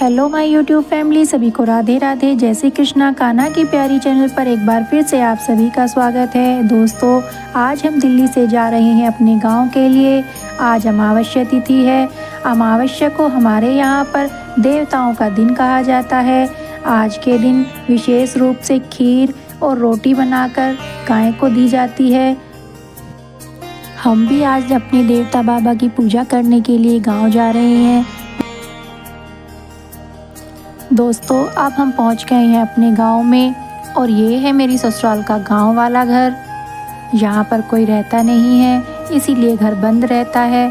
Hello my YouTube family, सभी को राधे राधे। जय श्री कृष्णा। कान्हा की प्यारी चैनल पर एक बार फिर से आप सभी का स्वागत है। दोस्तों, आज हम दिल्ली से जा रहे हैं अपने गांव के लिए। आज अमावस्या तिथि है। अमावस्या को हमारे यहाँ पर देवताओं का दिन कहा जाता है। आज के दिन विशेष रूप से खीर और रोटी बनाकर गाय को दी जाती है। हम भी आज अपने देवता बाबा की पूजा करने के लिए गाँव जा रहे हैं। दोस्तों, अब हम पहुंच गए हैं अपने गांव में और ये है मेरी ससुराल का गांव वाला घर। यहाँ पर कोई रहता नहीं है, इसीलिए घर बंद रहता है।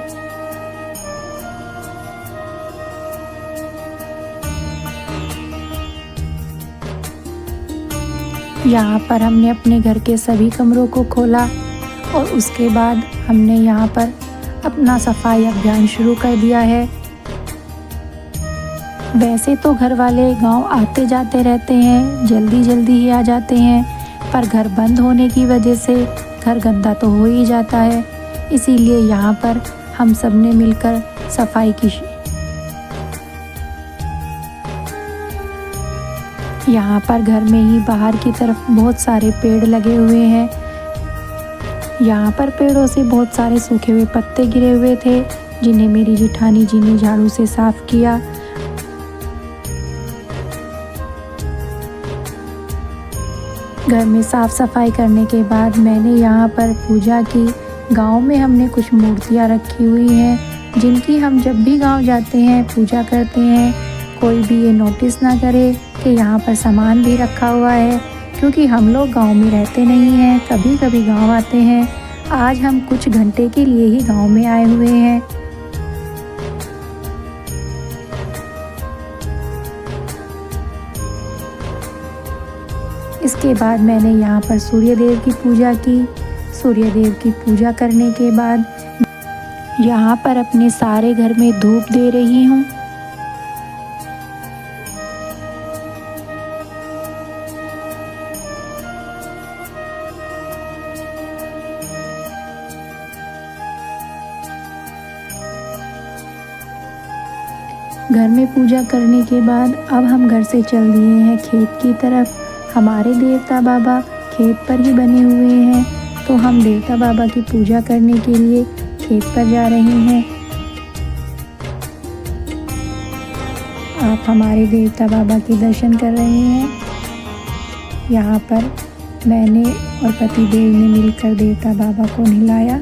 यहाँ पर हमने अपने घर के सभी कमरों को खोला और उसके बाद हमने यहाँ पर अपना सफाई अभियान शुरू कर दिया है। वैसे तो घर वाले गांव आते जाते रहते हैं, जल्दी जल्दी ही आ जाते हैं, पर घर बंद होने की वजह से घर गंदा तो हो ही जाता है। इसीलिए यहाँ पर हम सब ने मिलकर सफाई की। यहाँ पर घर में ही बाहर की तरफ बहुत सारे पेड़ लगे हुए हैं। यहाँ पर पेड़ों से बहुत सारे सूखे हुए पत्ते गिरे हुए थे, जिन्हें मेरी जेठानी जी ने झाड़ू से साफ किया। घर में साफ़ सफाई करने के बाद मैंने यहाँ पर पूजा की। गांव में हमने कुछ मूर्तियाँ रखी हुई हैं, जिनकी हम जब भी गांव जाते हैं पूजा करते हैं। कोई भी ये नोटिस ना करे कि यहाँ पर सामान भी रखा हुआ है, क्योंकि हम लोग गांव में रहते नहीं हैं, कभी कभी गांव आते हैं। आज हम कुछ घंटे के लिए ही गाँव में आए हुए हैं। इसके बाद मैंने यहाँ पर सूर्य देव की पूजा की। सूर्य देव की पूजा करने के बाद यहाँ पर अपने सारे घर में धूप दे रही हूँ। घर में पूजा करने के बाद अब हम घर से चल दिए हैं खेत की तरफ। हमारे देवता बाबा खेत पर ही बने हुए हैं, तो हम देवता बाबा की पूजा करने के लिए खेत पर जा रहे हैं। आप हमारे देवता बाबा के दर्शन कर रहे हैं। यहाँ पर मैंने और पति देव ने मिलकर देवता बाबा को नहलाया।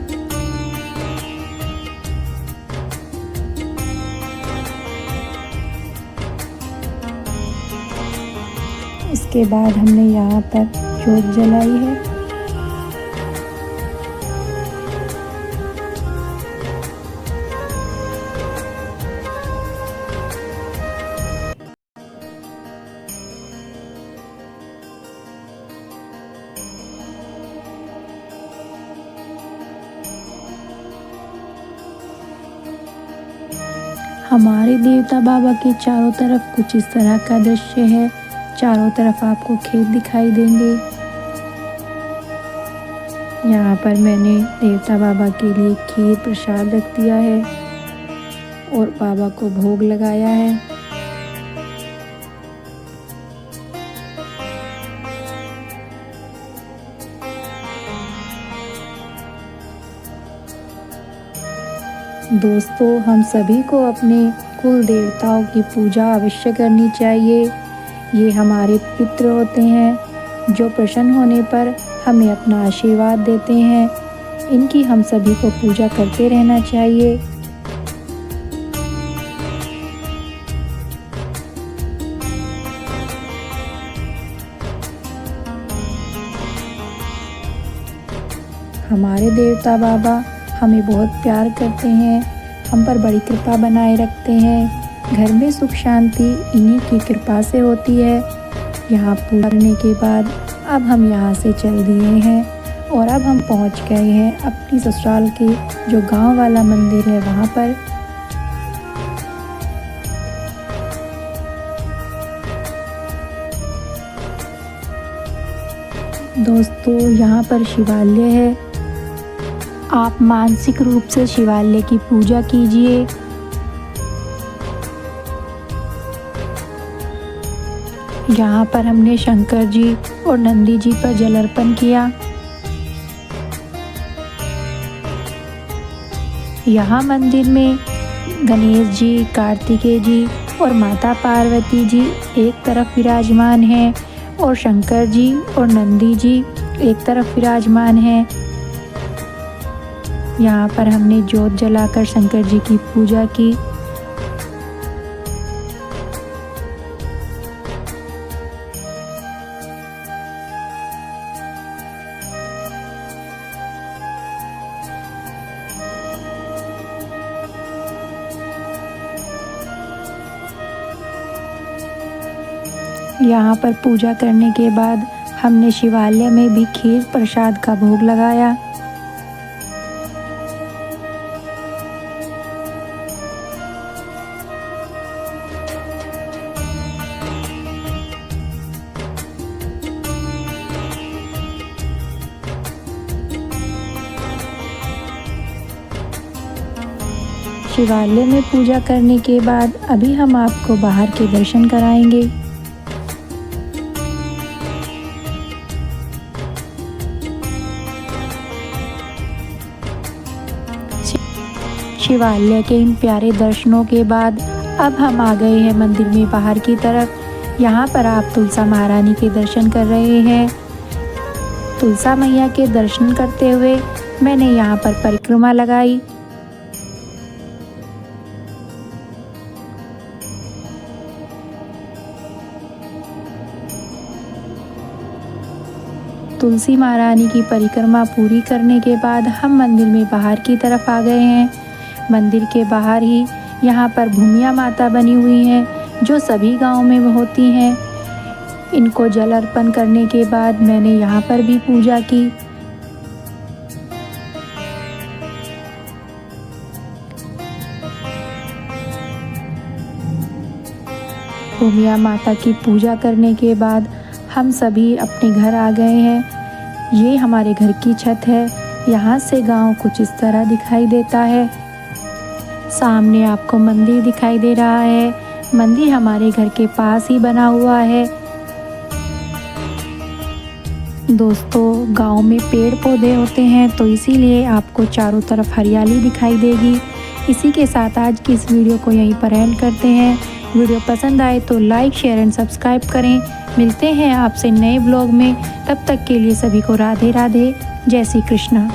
इसके बाद हमने यहाँ पर जोत जलाई है। हमारे देवता बाबा के चारों तरफ कुछ इस तरह का दृश्य है। चारों तरफ आपको खेत दिखाई देंगे। यहाँ पर मैंने देवता बाबा के लिए खीर प्रसाद रख दिया है और बाबा को भोग लगाया है। दोस्तों, हम सभी को अपने कुल देवताओं की पूजा अवश्य करनी चाहिए। ये हमारे पितृ होते हैं, जो प्रसन्न होने पर हमें अपना आशीर्वाद देते हैं। इनकी हम सभी को पूजा करते रहना चाहिए। हमारे देवता बाबा हमें बहुत प्यार करते हैं, हम पर बड़ी कृपा बनाए रखते हैं। घर में सुख शांति इन्हीं की कृपा से होती है। यहाँ पूजा करने के बाद अब हम यहाँ से चल दिए हैं और अब हम पहुँच गए हैं अपनी ससुराल के जो गांव वाला मंदिर है वहाँ पर। दोस्तों, यहाँ पर शिवालय है। आप मानसिक रूप से शिवालय की पूजा कीजिए। यहाँ पर हमने शंकर जी और नंदी जी पर जल अर्पण किया। यहाँ मंदिर में गणेश जी, कार्तिकेय जी और माता पार्वती जी एक तरफ विराजमान हैं और शंकर जी और नंदी जी एक तरफ विराजमान हैं। यहाँ पर हमने जोत जलाकर शंकर जी की पूजा की। यहाँ पर पूजा करने के बाद हमने शिवालय में भी खीर प्रसाद का भोग लगाया। शिवालय में पूजा करने के बाद अभी हम आपको बाहर के दर्शन कराएंगे। शिवालय के इन प्यारे दर्शनों के बाद अब हम आ गए हैं मंदिर में बाहर की तरफ। यहाँ पर आप तुलसा महारानी के दर्शन कर रहे हैं। तुलसा मैया के दर्शन करते हुए मैंने यहाँ पर परिक्रमा लगाई। तुलसी महारानी की परिक्रमा पूरी करने के बाद हम मंदिर में बाहर की तरफ आ गए हैं। मंदिर के बाहर ही यहाँ पर भूमिया माता बनी हुई हैं जो सभी गांव में होती हैं। इनको जल अर्पण करने के बाद मैंने यहाँ पर भी पूजा की। भूमिया माता की पूजा करने के बाद हम सभी अपने घर आ गए हैं। ये हमारे घर की छत है। यहाँ से गांव कुछ इस तरह दिखाई देता है। सामने आपको मंदिर दिखाई दे रहा है। मंदिर हमारे घर के पास ही बना हुआ है। दोस्तों, गांव में पेड़ पौधे होते हैं तो इसीलिए आपको चारों तरफ हरियाली दिखाई देगी। इसी के साथ आज की इस वीडियो को यहीं पर एंड करते हैं। वीडियो पसंद आए तो लाइक, शेयर एंड सब्सक्राइब करें। मिलते हैं आपसे नए ब्लॉग में। तब तक के लिए सभी को राधे राधे। जय श्री कृष्णा।